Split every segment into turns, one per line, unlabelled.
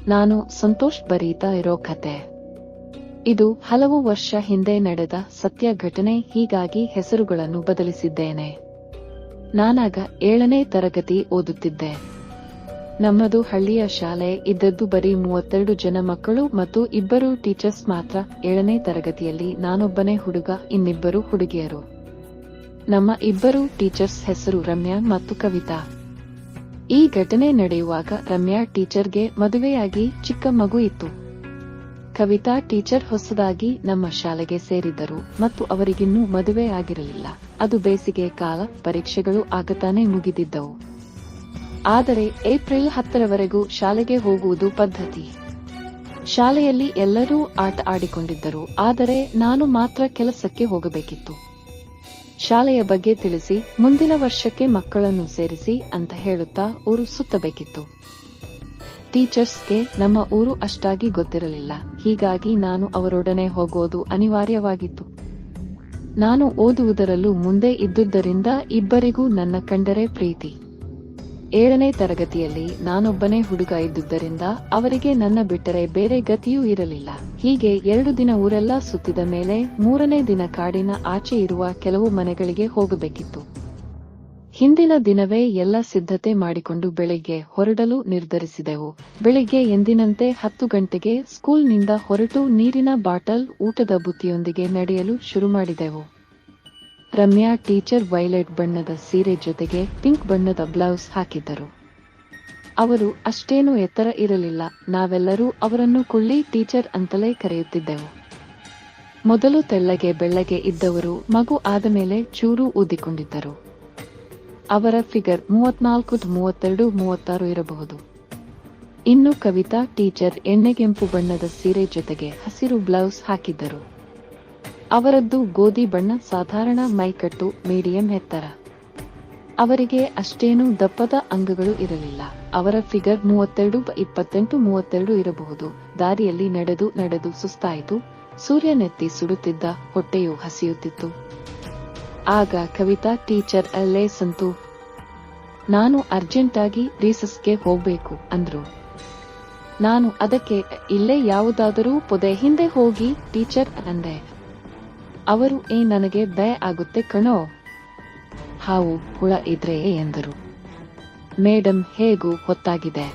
ನಾನು ಸಂತೋಷ್ ಬರೀತಾ ಇರೋ ಕತೆ. ಇದು ಹಲವು ವರ್ಷ ಹಿಂದೆ ನಡೆದ ಸತ್ಯ ಘಟನೆ. ಹೀಗಾಗಿ ಹೆಸರುಗಳನ್ನು ಬದಲಿಸಿದ್ದೇನೆ. ನಾನಾಗ 7ನೇ ತರಗತಿ ಓದುತ್ತಿದ್ದೆ. ನಮ್ಮದು ಹಳ್ಳಿಯ ಶಾಲೆ. ಇದ್ದದ್ದು ಬರೀ 32 ಜನ ಮಕ್ಕಳು ಮತ್ತು 2 ಟೀಚರ್ಸ್ ಮಾತ್ರ. 7ನೇ ತರಗತಿಯಲ್ಲಿ ನಾನೊಬ್ಬನೇ ಹುಡುಗ, ಇನ್ನಿಬ್ಬರು ಹುಡುಗಿಯರು. ನಮ್ಮ 2 ಟೀಚರ್ಸ್ ಹೆಸರು ರಮ್ಯಾ ಮತ್ತು ಕವಿತಾ. ಈ ಘಟನೆ ನಡೆಯುವಾಗ ರಮ್ಯಾ ಟೀಚರ್ಗೆ ಮದುವೆಯಾಗಿ ಚಿಕ್ಕ ಮಗು ಇತ್ತು. ಕವಿತಾ ಟೀಚರ್ ಹೊಸದಾಗಿ ನಮ್ಮ ಶಾಲೆಗೆ ಸೇರಿದ್ದರು ಮತ್ತು ಅವರಿಗಿನ್ನೂ ಮದುವೆ ಆಗಿರಲಿಲ್ಲ. ಅದು ಬೇಸಿಗೆ ಕಾಲ, ಪರೀಕ್ಷೆಗಳು ಆಗತಾನೆ ಮುಗಿದಿದ್ದವು. ಆದರೆ ಏಪ್ರಿಲ್ 10ರವರೆಗೂ ಶಾಲೆಗೆ ಹೋಗುವುದು ಪದ್ಧತಿ. ಶಾಲೆಯಲ್ಲಿ ಎಲ್ಲರೂ ಆಟ ಆಡಿಕೊಂಡಿದ್ದರು, ಆದರೆ ನಾನು ಮಾತ್ರ ಕೆಲಸಕ್ಕೆ ಹೋಗಬೇಕಿತ್ತು. ಶಾಲೆಯ ಬಗ್ಗೆ ತಿಳಿಸಿ, ಮುಂದಿನ ವರ್ಷಕ್ಕೆ ಮಕ್ಕಳನ್ನು ಸೇರಿಸಿ ಅಂತ ಹೇಳುತ್ತಾ ಊರು ಸುತ್ತಬೇಕಿತ್ತು. ಟೀಚರ್ಸ್ಗೆ ನಮ್ಮ ಊರು ಅಷ್ಟಾಗಿ ಗೊತ್ತಿರಲಿಲ್ಲ. ಹೀಗಾಗಿ ನಾನು ಅವರೊಡನೆ ಹೋಗೋದು ಅನಿವಾರ್ಯವಾಗಿತ್ತು. ನಾನು ಓದುವುದರಲ್ಲೂ ಮುಂದೆ ಇದ್ದುದರಿಂದ ಇಬ್ಬರಿಗೂ ನನ್ನ ಕಂಡರೆ ಪ್ರೀತಿ. 7ನೇ ತರಗತಿಯಲ್ಲಿ ನಾನೊಬ್ಬನೇ ಹುಡುಗ ಇದ್ದುದರಿಂದ ಅವರಿಗೆ ನನ್ನ ಬಿಟ್ಟರೆ ಬೇರೆ ಗತಿಯೂ ಇರಲಿಲ್ಲ. ಹೀಗೆ 2 ದಿನ ಊರೆಲ್ಲ ಸುತ್ತಿದ ಮೇಲೆ 3ನೇ ದಿನ ಕಾಡಿನ ಆಚೆ ಇರುವ ಕೆಲವು ಮನೆಗಳಿಗೆ ಹೋಗಬೇಕಿತ್ತು. ಹಿಂದಿನ ದಿನವೇ ಎಲ್ಲ ಸಿದ್ಧತೆ ಮಾಡಿಕೊಂಡು ಬೆಳಿಗ್ಗೆ ಹೊರಡಲು ನಿರ್ಧರಿಸಿದೆವು. ಬೆಳಿಗ್ಗೆ ಎಂದಿನಂತೆ 10 ಗಂಟೆಗೆ ಸ್ಕೂಲ್ನಿಂದ ಹೊರಟು ನೀರಿನ ಬಾಟಲ್, ಊಟದ ಬುತ್ತಿಯೊಂದಿಗೆ ನಡೆಯಲು ಶುರು ಮಾಡಿದೆವು. ರಮ್ಯಾ ಟೀಚರ್ ವೈಲೆಟ್ ಬಣ್ಣದ ಸೀರೆ ಜೊತೆಗೆ ಪಿಂಕ್ ಬಣ್ಣದ ಬ್ಲೌಸ್ ಹಾಕಿದ್ದರು. ಅವರು ಅಷ್ಟೇನೂ ಎತ್ತರ ಇರಲಿಲ್ಲ. ನಾವೆಲ್ಲರೂ ಅವರನ್ನು ಕುಳ್ಳಿ ಟೀಚರ್ ಅಂತಲೇ ಕರೆಯುತ್ತಿದ್ದೆವು. ಮೊದಲು ತೆಳ್ಳಗೆ ಬೆಳ್ಳಗೆ ಇದ್ದವರು ಮಗು ಆದಮೇಲೆ ಚೂರು ಊದಿಕೊಂಡಿದ್ದರು. ಅವರ ಫಿಗರ್ 34, 32, 36 ಇರಬಹುದು. ಇನ್ನು ಕವಿತಾ ಟೀಚರ್ ಎಣ್ಣೆಗೆಂಪು ಬಣ್ಣದ ಸೀರೆ ಜೊತೆಗೆ ಹಸಿರು ಬ್ಲೌಸ್ ಹಾಕಿದ್ದರು. ಅವರದ್ದು ಗೋಧಿ ಬಣ್ಣ, ಸಾಧಾರಣ ಮೈಕಟ್ಟು, ಮೀಡಿಯಂ ಎತ್ತರ. ಅವರಿಗೆ ಅಷ್ಟೇನೂ ದಪ್ಪದ ಅಂಗಗಳು ಇರಲಿಲ್ಲ. ಅವರ ಫಿಗರ್ 32, 28, 32 ಇರಬಹುದು. ದಾರಿಯಲ್ಲಿ ನಡೆದು ಸುಸ್ತಾಯಿತು. ಸೂರ್ಯನೆತ್ತಿ ಸುಡುತ್ತಿದ್ದ, ಹೊಟ್ಟೆಯು ಹಸಿಯುತ್ತಿತ್ತು. ಆಗ ಕವಿತಾ ಟೀಚರ್ ಅಲ್ಲೇ ಸಂತು. ನಾನು ಅರ್ಜೆಂಟಾಗಿ ರೀಸಸ್ಗೆ ಹೋಗ್ಬೇಕು ಅಂದ್ರು. ನಾನು ಅದಕ್ಕೆ ಇಲ್ಲೇ ಯಾವುದಾದರೂ ಪೊದೆ ಹಿಂದೆ ಹೋಗಿ ಟೀಚರ್ ಅಂದೆ. ಅವರು ನನಗೆ ಭಯ ಆಗುತ್ತೆ ಕಣೋ, ಹಾವು ಹುಳ ಇದ್ರೆ ಎಂದರು. ಮೇಡಮ್, ಹೇಗೂ ಹೊತ್ತಾಗಿದೆ,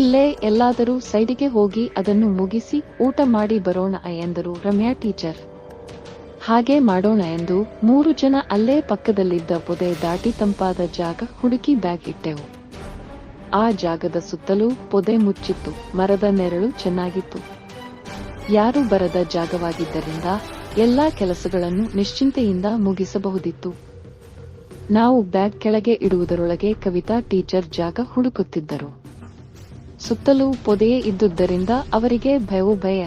ಇಲ್ಲೇ ಎಲ್ಲಾದರೂ ಸೈಡಿಗೆ ಹೋಗಿ ಅದನ್ನು ಮುಗಿಸಿ ಊಟ ಮಾಡಿ ಬರೋಣ ಎಂದರು ರಮ್ಯಾ ಟೀಚರ್. ಹಾಗೆ ಮಾಡೋಣ ಎಂದು 3 ಜನ ಅಲ್ಲೇ ಪಕ್ಕದಲ್ಲಿದ್ದ ಪೊದೆ ದಾಟಿ ತಂಪಾದ ಜಾಗ ಹುಡುಕಿ ಬ್ಯಾಗ್ ಇಟ್ಟೆವು. ಆ ಜಾಗದ ಸುತ್ತಲೂ ಪೊದೆ ಮುಚ್ಚಿತ್ತು. ಮರದ ನೆರಳು ಚೆನ್ನಾಗಿತ್ತು. ಯಾರು ಬರದ ಜಾಗವಾಗಿದ್ದರಿಂದ ಎಲ್ಲಾ ಕೆಲಸಗಳನ್ನು ನಿಶ್ಚಿಂತೆಯಿಂದ ಮುಗಿಸಬಹುದಿತ್ತು. ನಾವು ಬ್ಯಾಗ್ ಕೆಳಗೆ ಇಡುವುದರೊಳಗೆ ಕವಿತಾ ಟೀಚರ್ ಜಾಗ ಹುಡುಕುತ್ತಿದ್ದರು. ಸುತ್ತಲೂ ಪೊದೆಯೇ ಇದ್ದುದರಿಂದ ಅವರಿಗೆ ಭಯವೂ ಭಯ.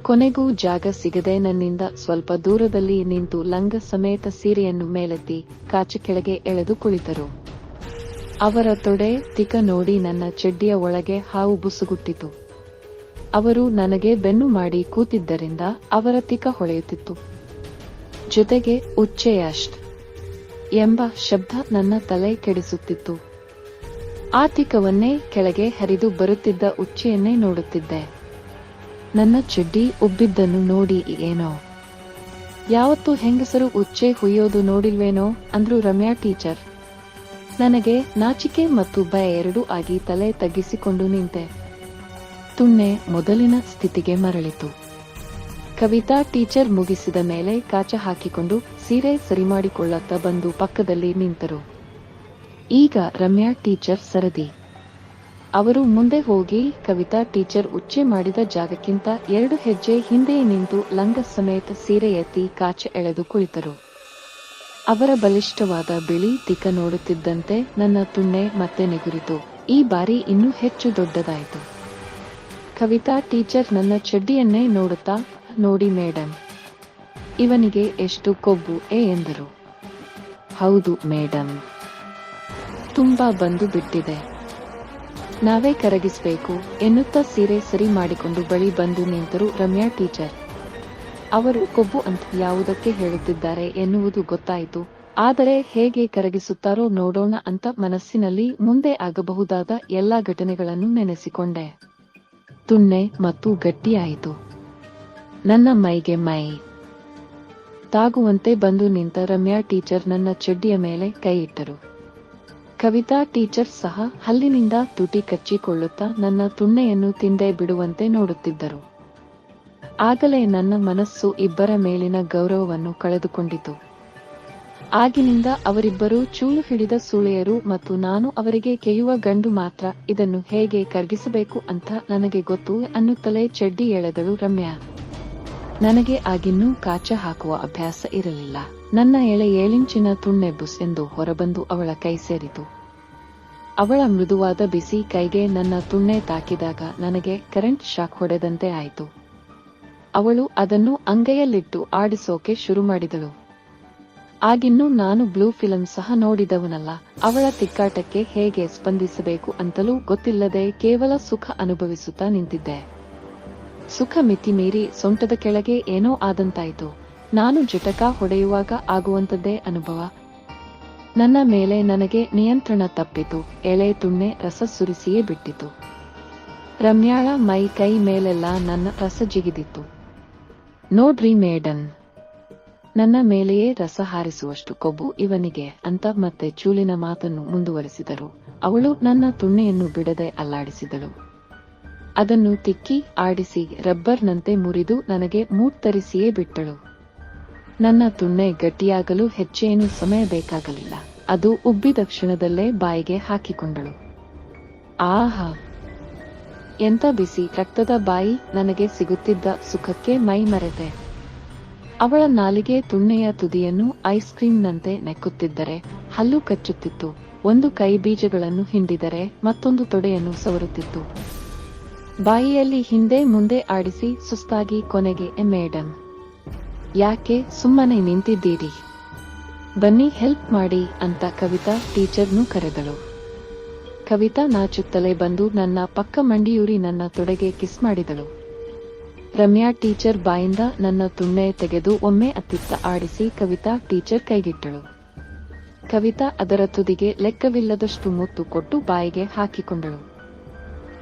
ಕೊನೆಗೂ ಜಾಗ ಸಿಗದೆ ನನ್ನಿಂದ ಸ್ವಲ್ಪ ದೂರದಲ್ಲಿ ನಿಂತು ಲಂಗ ಸಮೇತ ಸೀರೆಯನ್ನು ಮೇಲೆತ್ತಿ ಕಾಚ ಕೆಳಗೆ ಎಳೆದು ಕುಳಿತರು. ಅವರ ತೊಡೆ ತಿಕ ನೋಡಿ ನನ್ನ ಚಡ್ಡಿಯ ಒಳಗೆ ಹಾವು ಬುಸುಗುಟ್ಟಿತು. ಅವರು ನನಗೆ ಬೆನ್ನು ಮಾಡಿ ಕೂತಿದ್ದರಿಂದ ಅವರ ತಿಕ ಹೊಳೆಯುತ್ತಿತ್ತು. ಜೊತೆಗೆ ಉಚ್ಚೆಯಷ್ಟ್ ಎಂಬ ಶಬ್ದ ನನ್ನ ತಲೆ ಕೆಡಿಸುತ್ತಿತ್ತು. ಆ ತಿಕವನ್ನೇ ಕೆಳಗೆ ಹರಿದು ಬರುತ್ತಿದ್ದ ಉಚ್ಚೆಯನ್ನೇ ನೋಡುತ್ತಿದ್ದೆ. ನನ್ನ ಚಡ್ಡಿ ಉಬ್ಬಿದ್ದನ್ನು ನೋಡಿ ಏನೋ, ಯಾವತ್ತೂ ಹೆಂಗಸರು ಉಚ್ಚೆ ಹುಯ್ಯೋದು ನೋಡಿಲ್ವೇನೋ ಅಂದ್ರು ರಮ್ಯಾ ಟೀಚರ್. ನನಗೆ ನಾಚಿಕೆ ಮತ್ತು ಭಯ ಎರಡೂ ಆಗಿ ತಲೆ ತಗ್ಗಿಸಿಕೊಂಡು ನಿಂತೆ. ತುಣ್ಣೆ ಮೊದಲಿನ ಸ್ಥಿತಿಗೆ ಮರಳಿತು. ಕವಿತಾ ಟೀಚರ್ ಮುಗಿಸಿದ ಮೇಲೆ ಕಾಚ ಹಾಕಿಕೊಂಡು ಸೀರೆ ಸರಿಮಾಡಿಕೊಳ್ಳುತ್ತಾ ಬಂದು ಪಕ್ಕದಲ್ಲಿ ನಿಂತರು. ಈಗ ರಮ್ಯಾ ಟೀಚರ್ ಸರದಿ. ಅವರು ಮುಂದೆ ಹೋಗಿ ಕವಿತಾ ಟೀಚರ್ ಉಚ್ಚೆ ಮಾಡಿದ ಜಾಗಕ್ಕಿಂತ 2 ಹೆಜ್ಜೆ ಹಿಂದೆ ನಿಂತು ಲಂಗ ಸಮೇತ ಸೀರೆ ಎತ್ತಿ ಕಾಚ ಎಳೆದು ಕುಳಿತರು. ಅವರ ಬಲಿಷ್ಠವಾದ ಬಿಳಿ ತಿಕ ನೋಡುತ್ತಿದ್ದಂತೆ ನನ್ನ ತುಣ್ಣೆ ಮತ್ತೆ ನೆಗುರಿತು. ಈ ಬಾರಿ ಇನ್ನೂ ಹೆಚ್ಚು ದೊಡ್ಡದಾಯಿತು. ಕವಿತಾ ಟೀಚರ್ ನನ್ನ ಚಡ್ಡಿಯನ್ನೇ ನೋಡುತ್ತಾ, ನೋಡಿ ಮೇಡಮ್, ಇವನಿಗೆ ಎಷ್ಟು ಕೊಬ್ಬು ಎಂದರು. ಹೌದು ಮೇಡಮ್, ತುಂಬಾ ಬಂದು ಬಿಟ್ಟಿದೆ, ನಾವೇ ಕರಗಿಸಬೇಕು ಎನ್ನುತ್ತಾ ಸೀರೆ ಸರಿ ಮಾಡಿಕೊಂಡು ಬಳಿ ಬಂದು ನಿಂತರು ರಮ್ಯಾ ಟೀಚರ್. ಅವರು ಕೊಬ್ಬು ಅಂತ ಯಾವುದಕ್ಕೆ ಹೇಳುತ್ತಿದ್ದಾರೆ ಎನ್ನುವುದು ಗೊತ್ತಾಯಿತು. ಆದರೆ ಹೇಗೆ ಕರಗಿಸುತ್ತಾರೋ ನೋಡೋಣ ಅಂತ ಮನಸ್ಸಿನಲ್ಲಿ ಮುಂದೆ ಆಗಬಹುದಾದ ಎಲ್ಲಾ ಘಟನೆಗಳನ್ನು ನೆನೆಸಿಕೊಂಡೆ. ತುಣ್ಣೆ ಮತ್ತು ಗಟ್ಟಿಯಾಯಿತು. ನನ್ನ ಮೈಗೆ ಮೈ ತಾಗುವಂತೆ ಬಂದು ನಿಂತ ರಮ್ಯಾ ಟೀಚರ್ ನನ್ನ ಚಡ್ಡಿಯ ಮೇಲೆ ಕೈ ಇಟ್ಟರು. ಕವಿತಾ ಟೀಚರ್ ಸಹ ಹಲ್ಲಿನಿಂದ ತುಟಿ ಕಚ್ಚಿಕೊಳ್ಳುತ್ತಾ ನನ್ನ ತುಣ್ಣೆಯನ್ನು ತಿಂದೇ ಬಿಡುವಂತೆ ನೋಡುತ್ತಿದ್ದರು. ಆಗಲೇ ನನ್ನ ಮನಸ್ಸು ಇಬ್ಬರ ಮೇಲಿನ ಗೌರವವನ್ನು ಕಳೆದುಕೊಂಡಿತು. ಆಗಿನಿಂದ ಅವರಿಬ್ಬರೂ ಚೂಲು ಹಿಡಿದ ಸೂಳೆಯರು ಮತ್ತು ನಾನು ಅವರಿಗೆ ಕೆಯ್ಯುವ ಗಂಡು ಮಾತ್ರ. ಇದನ್ನು ಹೇಗೆ ಕರಗಿಸಬೇಕು ಅಂತ ನನಗೆ ಗೊತ್ತು ಅನ್ನುತ್ತಲೇ ಚಡ್ಡಿ ಎಳೆದಳು ರಮ್ಯಾ. ನನಗೆ ಆಗಿನ್ನೂ ಕಾಚ ಹಾಕುವ ಅಭ್ಯಾಸ ಇರಲಿಲ್ಲ. ನನ್ನ 7 ಇಂಚಿನ ತುಣ್ಣೆ ಬುಸ್ ಎಂದು ಹೊರಬಂದು ಅವಳ ಕೈ ಸೇರಿತು. ಅವಳ ಮೃದುವಾದ ಬಿಸಿ ಕೈಗೆ ನನ್ನ ತುಣ್ಣೆ ತಾಕಿದಾಗ ನನಗೆ ಕರೆಂಟ್ ಶಾಕ್ ಹೊಡೆದಂತೆ ಆಯಿತು. ಅವಳು ಅದನ್ನು ಅಂಗೈಯಲ್ಲಿಟ್ಟು ಆಡಿಸೋಕೆ ಶುರು ಮಾಡಿದಳು. ಆಗಿನ್ನೂ ನಾನು ಬ್ಲೂ ಫಿಲಂ ಸಹ ನೋಡಿದವನಲ್ಲ. ಅವಳ ತಿಕ್ಕಾಟಕ್ಕೆ ಹೇಗೆ ಸ್ಪಂದಿಸಬೇಕು ಅಂತಲೂ ಗೊತ್ತಿಲ್ಲದೆ ಕೇವಲ ಸುಖ ಅನುಭವಿಸುತ್ತಾ ನಿಂತಿದ್ದೆ. ಸುಖ ಮಿತಿ ಮೀರಿ ಸೊಂಟದ ಕೆಳಗೆ ಏನೋ ಆದಂತಾಯಿತು. ನಾನು ಜಟಕ ಹೊಡೆಯುವಾಗ ಆಗುವಂಥದ್ದೇ ಅನುಭವ. ನನ್ನ ಮೇಲೆ ನನಗೆ ನಿಯಂತ್ರಣ ತಪ್ಪಿತು. ಎಳೆ ತುಣ್ಣೆ ರಸ ಸುರಿಸಿಯೇ ಬಿಟ್ಟಿತು. ರಮ್ಯಾಳ ಮೈ ಕೈ ಮೇಲೆಲ್ಲ ನನ್ನ ರಸ ಜಿಗಿದಿತ್ತು. ನೋಡ್ರಿ ಮೇಡನ್, ನನ್ನ ಮೇಲೆಯೇ ರಸ ಹಾರಿಸುವಷ್ಟು ಕೊಬ್ಬು ಇವನಿಗೆ ಅಂತ ಮತ್ತೆ ಚೂಲಿನ ಮಾತನ್ನು ಮುಂದುವರೆಸಿದರು. ಅವಳು ನನ್ನ ತುಣ್ಣೆಯನ್ನು ಬಿಡದೆ ಅಲ್ಲಾಡಿಸಿದಳು. ಅದನ್ನು ತಿಕ್ಕಿ ಆಡಿಸಿ ರಬ್ಬರ್ನಂತೆ ಮುರಿದು ನನಗೆ ಮೂರ್ತರಿಸಿಯೇ ಬಿಟ್ಟಳು. ನನ್ನ ತುಣ್ಣೆ ಗಟ್ಟಿಯಾಗಲು ಹೆಚ್ಚೇನು ಸಮಯ ಬೇಕಾಗಲಿಲ್ಲ. ಅದು ಉಬ್ಬಿದ ಕ್ಷಣದಲ್ಲೇ ಬಾಯಿಗೆ ಹಾಕಿಕೊಂಡಳು. ಆಹಾ, ಎಂತ ಬಿಸಿ ರಕ್ತದ ಬಾಯಿ! ನನಗೆ ಸಿಗುತ್ತಿದ್ದ ಸುಖಕ್ಕೆ ಮೈ ಮರೆತೆ. ಅವಳ ನಾಲಿಗೆ ತುಣ್ಣೆಯ ತುದಿಯನ್ನು ಐಸ್ ಕ್ರೀಂನಂತೆ ನೆಕ್ಕುತ್ತಿದ್ದರೆ ಹಲ್ಲು ಕಚ್ಚುತ್ತಿತ್ತು. ಒಂದು ಕೈ ಬೀಜಗಳನ್ನು ಹಿಂಡಿದರೆ ಮತ್ತೊಂದು ತೊಡೆಯನ್ನು ಸವರುತ್ತಿತ್ತು. ಬಾಯಿಯಲ್ಲಿ ಹಿಂದೆ ಮುಂದೆ ಆಡಿಸಿ ಸುಸ್ತಾಗಿ ಕೊನೆಗೆ ಮೇಡಮ್, ಯಾಕೆ ಸುಮ್ಮನೆ ನಿಂತಿದ್ದೀರಿ? ಬನ್ನಿ ಹೆಲ್ಪ್ ಮಾಡಿ ಅಂತ ಕವಿತಾ ಟೀಚರ್ನು ಕರೆದಳು. ಕವಿತಾ ನಾಚುತ್ತಲೇ ಬಂದು ನನ್ನ ಪಕ್ಕ ಮಂಡಿಯೂರಿ ನನ್ನ ತೊಡೆಗೆ ಕಿಸ್ ಮಾಡಿದಳು. ರಮ್ಯಾ ಟೀಚರ್ ಬಾಯಿಂದ ನನ್ನ ತುಣ್ಣೆ ತೆಗೆದು ಒಮ್ಮೆ ಅತ್ತಿತ್ತ ಆಡಿಸಿ ಕವಿತಾ ಟೀಚರ್ ಕೈಗಿಟ್ಟಳು. ಕವಿತಾ ಅದರ ತುದಿಗೆ ಲೆಕ್ಕವಿಲ್ಲದಷ್ಟು ಮುತ್ತು ಕೊಟ್ಟು ಬಾಯಿಗೆ ಹಾಕಿಕೊಂಡಳು.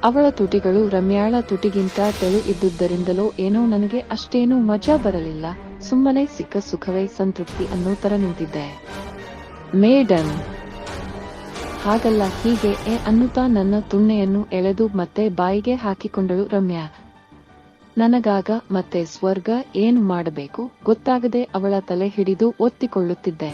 ಅವಳ ತುಟಿಗಳು ರಮ್ಯಾಳ ತುಟಿಗಿಂತ ತೆಳು ಇದ್ದುದರಿಂದಲೋ ಏನೋ ನನಗೆ ಅಷ್ಟೇನೂ ಮಜಾ ಬರಲಿಲ್ಲ. ಸುಮ್ಮನೆ ಸಿಕ್ಕ ಸುಖವೇ ಸಂತೃಪ್ತಿ ಅನ್ನೋ ತರ ನಿಂತಿದ್ದೆ. ಮೇಡಮ್, ಹಾಗಲ್ಲ ಹೀಗೆ ಅನ್ನುತ್ತಾ ನನ್ನ ತುಣ್ಣೆಯನ್ನು ಎಳೆದು ಮತ್ತೆ ಬಾಯಿಗೆ ಹಾಕಿಕೊಂಡಳು ರಮ್ಯಾ. ನನಗಾಗ ಮತ್ತೆ ಸ್ವರ್ಗ ಏನು ಮಾಡಬೇಕು ಗೊತ್ತಾಗದೆ ಅವಳ ತಲೆ ಹಿಡಿದು ಒತ್ತಿಕೊಳ್ಳುತ್ತಿದ್ದೆ.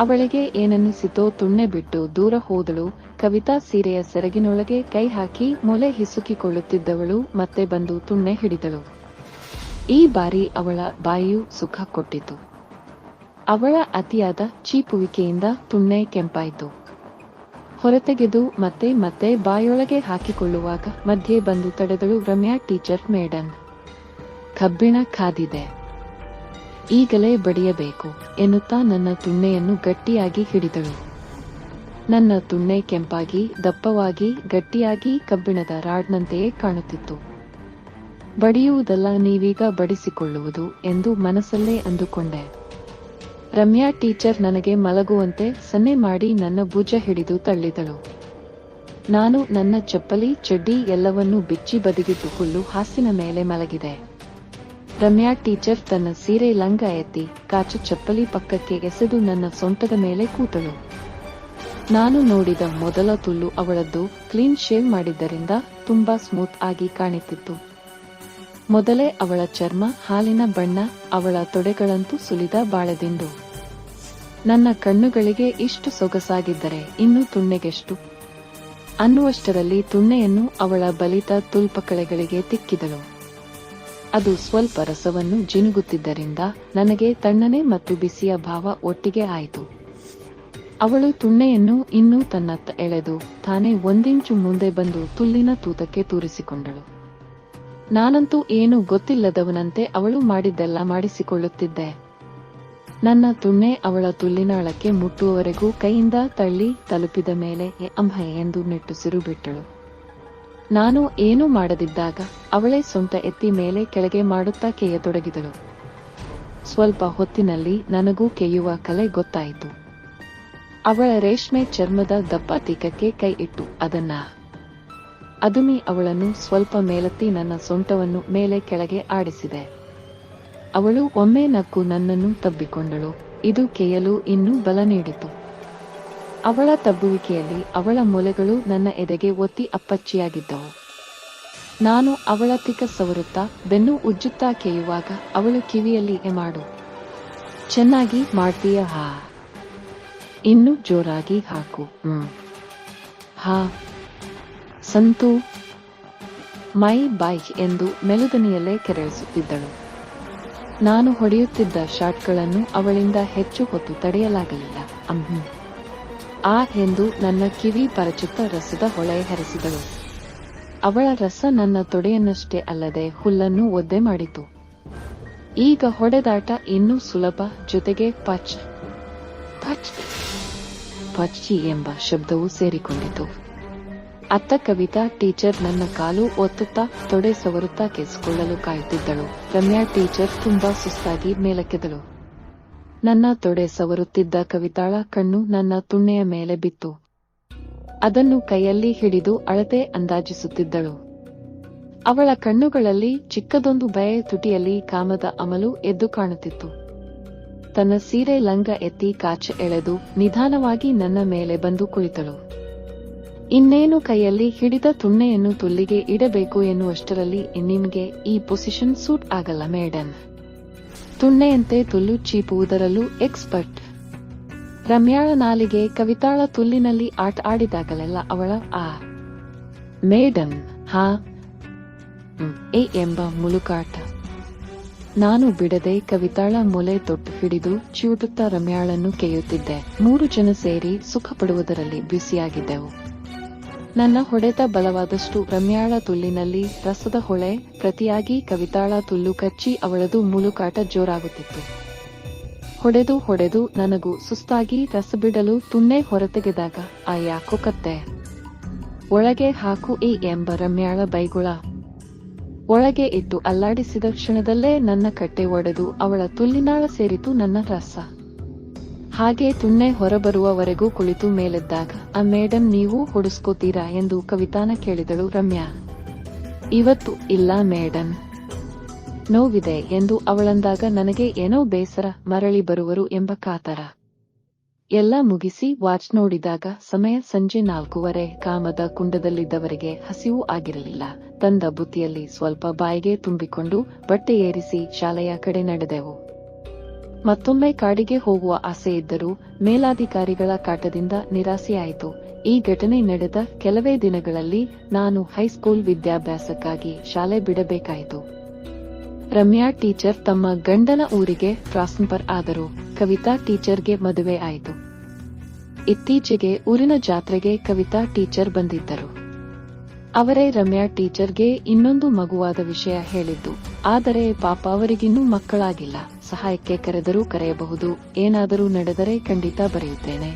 ಅವಳಿಗೆ ಏನನ್ನಿಸಿತೋ ತುಣ್ಣೆ ಬಿಟ್ಟು ದೂರ ಹೋದಳು. ಕವಿತಾ ಸೀರೆಯ ಸೆರಗಿನೊಳಗೆ ಕೈ ಹಾಕಿ ಮೊಲೆ ಹಿಸುಕಿಕೊಳ್ಳುತ್ತಿದ್ದವಳು ಮತ್ತೆ ಬಂದು ತುಣ್ಣೆ ಹಿಡಿದಳು. ಈ ಬಾರಿ ಅವಳ ಬಾಯಿಯು ಸುಖ ಕೊಟ್ಟಿತು. ಅವಳ ಅತಿಯಾದ ಚೀಪುವಿಕೆಯಿಂದ ತುಣ್ಣೆ ಕೆಂಪಾಯಿತು. ಹೊರತೆಗೆದು ಮತ್ತೆ ಮತ್ತೆ ಬಾಯೊಳಗೆ ಹಾಕಿಕೊಳ್ಳುವಾಗ ಮಧ್ಯೆ ಬಂದು ತಡೆದಳು ರಮ್ಯಾ ಟೀಚರ್. ಮೇಡಮ್, ಕಬ್ಬಿಣ ಕಾದಿದೆ, ಈಗಲೇ ಬಡಿಯಬೇಕು ಎನ್ನುತ್ತಾ ನನ್ನ ತುಣ್ಣೆಯನ್ನು ಗಟ್ಟಿಯಾಗಿ ಹಿಡಿದಳು. ನನ್ನ ತುಣ್ಣೆ ಕೆಂಪಾಗಿ ದಪ್ಪವಾಗಿ ಗಟ್ಟಿಯಾಗಿ ಕಬ್ಬಿಣದ ರಾಡ್ನಂತೆಯೇ ಕಾಣುತ್ತಿತ್ತು. ಬಡಿಯುವುದಲ್ಲ, ನೀವೀಗ ಬಡಿಸಿಕೊಳ್ಳುವುದು ಎಂದು ಮನಸ್ಸಲ್ಲೇ ಅಂದುಕೊಂಡೆ. ರಮ್ಯಾ ಟೀಚರ್ ನನಗೆ ಮಲಗುವಂತೆ ಸನ್ನೆ ಮಾಡಿ ನನ್ನ ಭುಜ ಹಿಡಿದು ತಳ್ಳಿದಳು. ನಾನು ನನ್ನ ಚಪ್ಪಲಿ ಚಡ್ಡಿ ಎಲ್ಲವನ್ನೂ ಬಿಚ್ಚಿ ಬದಿಗಿಟ್ಟು ಹುಲ್ಲು ಹಾಸಿನ ಮೇಲೆ ಮಲಗಿದೆ. ರಮ್ಯಾ ಟೀಚರ್ ತನ್ನ ಸೀರೆ ಲಂಗ ಎತ್ತಿ ಕಾಚು ಚಪ್ಪಲಿ ಪಕ್ಕಕ್ಕೆ ಎಸೆದು ನನ್ನ ಸೊಂಟದ ಮೇಲೆ ಕೂತಳು. ನಾನು ನೋಡಿದ ಮೊದಲ ತುಲ್ಲು ಅವಳದ್ದು. ಕ್ಲೀನ್ ಶೇವ್ ಮಾಡಿದ್ದರಿಂದ ತುಂಬಾ ಸ್ಮೂತ್ ಆಗಿ ಕಾಣುತ್ತಿತ್ತು. ಮೊದಲೇ ಅವಳ ಚರ್ಮ ಹಾಲಿನ ಬಣ್ಣ, ಅವಳ ತೊಡೆಗಳಂತೂ ಸುಲಿದ ಬಾಳೆದಿಂಡು. ನನ್ನ ಕಣ್ಣುಗಳಿಗೆ ಇಷ್ಟು ಸೊಗಸಾಗಿದ್ದರೆ ಇನ್ನು ತುಣ್ಣೆಗೆಷ್ಟು ಅನ್ನುವಷ್ಟರಲ್ಲಿ ತುಣ್ಣೆಯನ್ನು ಅವಳ ಬಲಿತ ತುಲ್ಪಕಳೆಗಳಿಗೆ ತಿಕ್ಕಿದಳು. ಅದು ಸ್ವಲ್ಪ ರಸವನ್ನು ಜಿನುಗುತ್ತಿದ್ದರಿಂದ ನನಗೆ ತಣ್ಣನೆ ಮತ್ತು ಬಿಸಿಯ ಭಾವ ಒಟ್ಟಿಗೆ ಆಯಿತು. ಅವಳು ತುಣ್ಣೆಯನ್ನು ಇನ್ನೂ ತನ್ನತ್ತ ಎಳೆದು ತಾನೇ 1 ಇಂಚು ಮುಂದೆ ಬಂದು ತುಲ್ಲಿನ ತೂತಕ್ಕೆ ತೂರಿಸಿಕೊಂಡಳು. ನಾನಂತೂ ಏನೂ ಗೊತ್ತಿಲ್ಲದವನಂತೆ ಅವಳು ಮಾಡಿದ್ದೆಲ್ಲ ಮಾಡಿಸಿಕೊಳ್ಳುತ್ತಿದ್ದೆ. ನನ್ನ ತುಣ್ಣೆ ಅವಳ ತುಲ್ಲಿನಾಳಕ್ಕೆ ಮುಟ್ಟುವವರೆಗೂ ಕೈಯಿಂದ ತಳ್ಳಿ ತಲುಪಿದ ಮೇಲೆ ಅಂಹೆ ಎಂದು ನಿಟ್ಟುಸಿರು ಬಿಟ್ಟಳು. ನಾನು ಏನೂ ಮಾಡದಿದ್ದಾಗ ಅವಳೇ ಸೊಂಟ ಎತ್ತಿ ಮೇಲೆ ಕೆಳಗೆ ಮಾಡುತ್ತಾ ಕೆಯ್ಯತೊಡಗಿದಳು. ಸ್ವಲ್ಪ ಹೊತ್ತಿನಲ್ಲಿ ನನಗೂ ಕೆಯ್ಯುವ ಕಲೆ ಗೊತ್ತಾಯಿತು. ಅವಳ ರೇಷ್ಮೆ ಚರ್ಮದ ದಪ್ಪ ತೀಕಕ್ಕೆ ಕೈ ಇಟ್ಟು ಅದನ್ನ ಅದುಮಿ ಅವಳನ್ನು ಸ್ವಲ್ಪ ಮೇಲೆತ್ತಿ ನನ್ನ ಸೊಂಟವನ್ನು ಮೇಲೆ ಕೆಳಗೆ ಆಡಿಸಿದೆ. ಅವಳು ಒಮ್ಮೆ ನಕ್ಕು ನನ್ನನ್ನು ತಬ್ಬಿಕೊಂಡಳು. ಇದು ಕೆಯ್ಯಲು ಇನ್ನೂ ಬಲ ನೀಡಿತು. ಅವಳ ತಬ್ಬುವಿಕೆಯಲ್ಲಿ ಅವಳ ಮೊಲೆಗಳು ನನ್ನ ಎದೆಗೆ ಒತ್ತಿ ಅಪ್ಪಚ್ಚಿಯಾಗಿದ್ದವು. ನಾನು ಅವಳ ತಿಕ್ಕ ಸವರುತ್ತಾ ಬೆನ್ನು ಉಜ್ಜುತ್ತಾ ಕೆಯ್ಯುವಾಗ ಅವಳು ಕಿವಿಯಲ್ಲಿ ಮಾಡು, ಚೆನ್ನಾಗಿ ಮಾಡ್ತೀಯ, ಹಾ, ಇನ್ನೂ ಜೋರಾಗಿ ಹಾಕು, ಹಾ, ಸಂತು, ಮೈ ಬಾಯ್ ಎಂದು ಮೆಲುದನಿಯಲ್ಲೇ ಕೆರಳಿಸುತ್ತಿದ್ದಳು. ನಾನು ಹೊಡೆಯುತ್ತಿದ್ದ ಶಾಟ್ಗಳನ್ನು ಅವಳಿಂದ ಹೆಚ್ಚು ಹೊತ್ತು ತಡೆಯಲಾಗಲಿಲ್ಲ. ಆ ಎಂದು ನನ್ನ ಕಿವಿ ಪರಚುತ್ತ ರಸದ ಹೊಳೆ ಹರಿಸಿದಳು. ಅವಳ ರಸ ನನ್ನ ತೊಡೆಯನ್ನಷ್ಟೇ ಅಲ್ಲದೆ ಹುಲ್ಲನ್ನು ಒದ್ದೆ ಮಾಡಿತು. ಈಗ ಹೊಡೆದಾಟ ಇನ್ನೂ ಸುಲಭ, ಜೊತೆಗೆ ಪಚ್ ಪಚ್ ಪಚ್ಚಿ ಎಂಬ ಶಬ್ದವೂ ಸೇರಿಕೊಂಡಿತು. ಅತ್ತ ಕವಿತಾ ಟೀಚರ್ ನನ್ನ ಕಾಲು ಒತ್ತುತ್ತಾ ತೊಡೆ ಸವರುತ್ತಾ ಕೆಸಿಕೊಳ್ಳಲು ಕಾಯುತ್ತಿದ್ದಳು. ರಮ್ಯಾ ಟೀಚರ್ ತುಂಬಾ ಸುಸ್ತಾಗಿ ಮೇಲಕ್ಕೆದಳು. ನನ್ನ ತೊಡೆ ಸವರುತ್ತಿದ್ದ ಕವಿತಾಳ ಕಣ್ಣು ನನ್ನ ತುಣ್ಣೆಯ ಮೇಲೆ ಬಿತ್ತು. ಅದನ್ನು ಕೈಯಲ್ಲಿ ಹಿಡಿದು ಅಳತೆ ಅಂದಾಜಿಸುತ್ತಿದ್ದಳು. ಅವಳ ಕಣ್ಣುಗಳಲ್ಲಿ ಚಿಕ್ಕದೊಂದು ಬಯೆ, ತುಟಿಯಲ್ಲಿ ಕಾಮದ ಅಮಲು ಎದ್ದು ಕಾಣುತ್ತಿತ್ತು. ತನ್ನ ಸೀರೆ ಲಂಗ ಎತ್ತಿ ಕಾಚ ಎಳೆದು ನಿಧಾನವಾಗಿ ನನ್ನ ಮೇಲೆ ಬಂದು ಕುಳಿತಳು. ಇನ್ನೇನು ಕೈಯಲ್ಲಿ ಹಿಡಿದ ತುಣ್ಣೆಯನ್ನು ತುಲ್ಲಿಗೆ ಇಡಬೇಕು ಎನ್ನುವಷ್ಟರಲ್ಲಿ, ನಿಮ್ಗೆ ಈ ಪೊಸಿಷನ್ ಸೂಟ್ ಆಗಲ್ಲ ಮೇಡಮ್. ತುಣ್ಣೆಯಂತೆ ತುಲ್ಲು ಚೀಪುವುದರಲ್ಲೂ ಎಕ್ಸ್ಪರ್ಟ್. ರಮ್ಯಾಳ ನಾಲಿಗೆ ಕವಿತಾಳ ತುಲ್ಲಿನಲ್ಲಿ ಆಟ ಆಡಿದಾಗಲೆಲ್ಲ ಅವಳ ಆ ಮೇಡಮ್, ಹಾ, ಎಂಬ ಮುಳುಕಾಟ. ನಾನು ಬಿಡದೆ ಕವಿತಾಳ ಮೊಲೆ ತೊಟ್ಟು ಹಿಡಿದು ಚಿವುಟುತ್ತಾ ರಮ್ಯಾಳನ್ನು ಕೆಯ್ಯುತ್ತಿದ್ದೆ. 3 ಜನ ಸೇರಿ ಸುಖ ಪಡುವುದರಲ್ಲಿ ಬ್ಯುಸಿಯಾಗಿದ್ದೆವು. ನನ್ನ ಹೊಡೆತ ಬಲವಾದಷ್ಟು ರಮ್ಯಾಳ ತುಲ್ಲಿನಲ್ಲಿ ರಸದ ಹೊಳೆ ಪ್ರತಿಯಾಗಿ ಕವಿತಾಳ ತುಲ್ಲು ಕಚ್ಚಿ ಅವಳದು ಮುಳುಕಾಟ ಜೋರಾಗುತ್ತಿತ್ತು. ಹೊಡೆದು ಹೊಡೆದು ನನಗೂ ಸುಸ್ತಾಗಿ ರಸ ಬಿಡಲು ತುಣ್ಣೆ ಹೊರತೆಗೆದಾಗ, ಆ ಯಾಕೋ ಕತ್ತೆ, ಒಳಗೆ ಹಾಕು ಎಂಬ ರಮ್ಯಾಳ ಬೈಗುಳ. ಒಳಗೆ ಇಟ್ಟು ಅಲ್ಲಾಡಿಸಿದ ಕ್ಷಣದಲ್ಲೇ ನನ್ನ ಕಟ್ಟೆ ಒಡೆದು ಅವಳ ತುಲ್ಲಿನಾಳ ಸೇರಿತು ನನ್ನ ರಸ. ಹಾಗೆ ತುಣ್ಣೆ ಹೊರಬರುವವರೆಗೂ ಕುಳಿತು ಮೇಲೆದ್ದಾಗ, ಆ ಮೇಡಮ್ ನೀವು ಹೊಡಿಸ್ಕೋತೀರಾ ಎಂದು ಕವಿತಾನ ಕೇಳಿದಳು ರಮ್ಯಾ. ಇವತ್ತು ಇಲ್ಲ ಮೇಡಮ್, ನೋವಿದೆ ಎಂದು ಅವಳಂದಾಗ ನನಗೆ ಏನೋ ಬೇಸರ, ಮರಳಿ ಬರುವರು ಎಂಬ ಕಾತರ. ಎಲ್ಲ ಮುಗಿಸಿ ವಾಚ್ ನೋಡಿದಾಗ ಸಮಯ ಸಂಜೆ 4:15. ಕಾಮದ ಕುಂಡದಲ್ಲಿದ್ದವರಿಗೆ ಹಸಿವು ಆಗಿರಲಿಲ್ಲ. ತಂದ ಬುತ್ತಿಯಲ್ಲಿ ಸ್ವಲ್ಪ ಬಾಯಿಗೆ ತುಂಬಿಕೊಂಡು ಬಟ್ಟೆ ಏರಿಸಿ ಶಾಲೆಯ ಕಡೆ ನಡೆದೆವು. ಮತ್ತೊಮ್ಮೆ ಕಾಡಿಗೆ ಹೋಗುವ ಆಸೆ ಇದ್ದರೂ ಮೇಲಾಧಿಕಾರಿಗಳ ಕಾಟದಿಂದ ನಿರಾಸೆಯಾಯಿತು. ಈ ಘಟನೆ ನಡೆದ ಕೆಲವೇ ದಿನಗಳಲ್ಲಿ ನಾನು ಹೈಸ್ಕೂಲ್ ವಿದ್ಯಾಭ್ಯಾಸಕ್ಕಾಗಿ ಶಾಲೆ ಬಿಡಬೇಕಾಯಿತು. ರಮ್ಯಾ ಟೀಚರ್ ತಮ್ಮ ಗಂಡನ ಊರಿಗೆ ಟ್ರಾನ್ಸ್ಫರ್ ಆದರು. ಕವಿತಾ ಟೀಚರ್ಗೆ ಮದುವೆ ಆಯಿತು. ಇತ್ತೀಚೆಗೆ ಊರಿನ ಜಾತ್ರೆಗೆ ಕವಿತಾ ಟೀಚರ್ ಬಂದಿದ್ದರು. ಅವರೇ ರಮ್ಯಾ ಟೀಚರ್ಗೆ ಇನ್ನೊಂದು ಮಗುವಾದ ವಿಷಯ ಹೇಳಿದ್ದು. ಆದರೆ ಪಾಪ ಅವರಿಗಿನ್ನೂ ಮಕ್ಕಳಾಗಿಲ್ಲ. ಸಹಾಯಕ್ಕೆ ಕರೆದರೂ ಕರೆಯಬಹುದು. ಏನಾದರೂ ನಡೆದರೆ ಖಂಡಿತ ಬರೆಯುತ್ತೇನೆ.